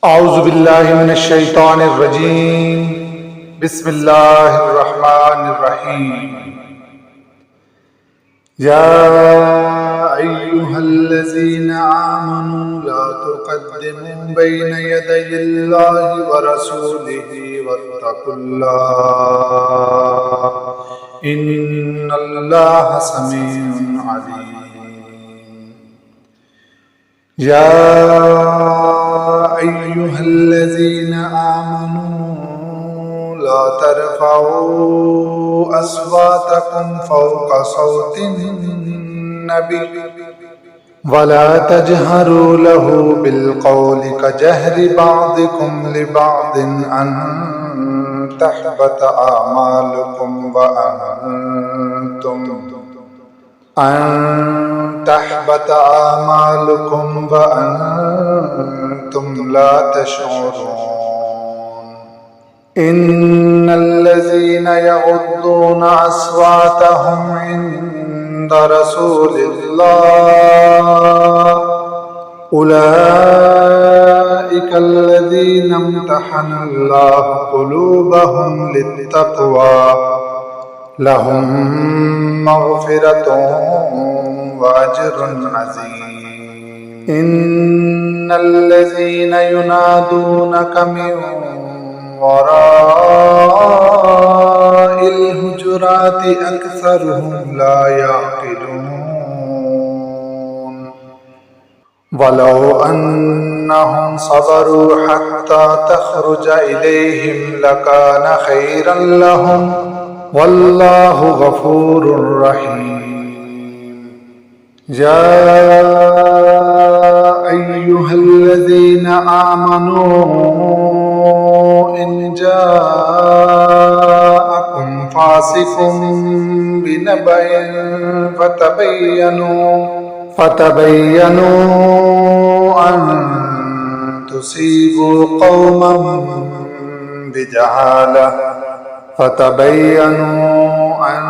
أعوذ بالله من الشيطان الرجيم بسم الله الرحمن الرحيم يا أيها الذين آمنوا لا تقدموا بين يدي الله ورسوله واتقوا الله إن الله سميع عليم يا أيها الذين آمنوا لا ترفعوا أصواتكم فوق صوت النبي ولا تجهروا له بالقول كجهر بعضكم لبعض أن تحبط أعمالكم وأنتم لا تشعرون إن الذين يغضون أصواتهم عند رسول الله أولئك الذين امتحن الله قلوبهم للتقوى لهم مغفرة وأجر عظيم إن الذين ينادونك من وراء الحجرات أكثرهم لا يعقلون ولو أنهم صبروا حتى تخرج إليهم لكان خيرا لهم والله غفور رحيم يا أيها الذين آمنوا إن جاءكم فاسق بنبأ فتبينوا أن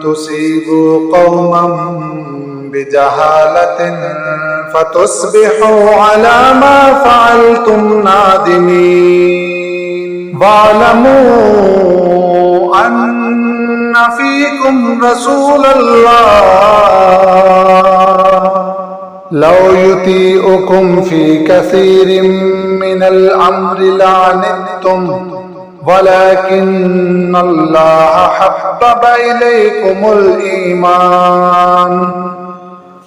تصيبوا قوما بجهالة فتصبحوا على ما فعلتم نادمين واعلموا أن فيكم رسول الله لو يطيعكم في كثير من الأمر لعنتم ولكن الله حبب إليكم الإيمان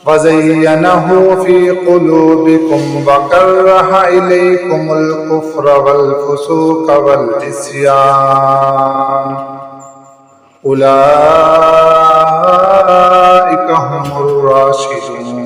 وزينه في قلوبكم وكره إليكم الكفر والفسوق والعصيان أولئك هم الراشدون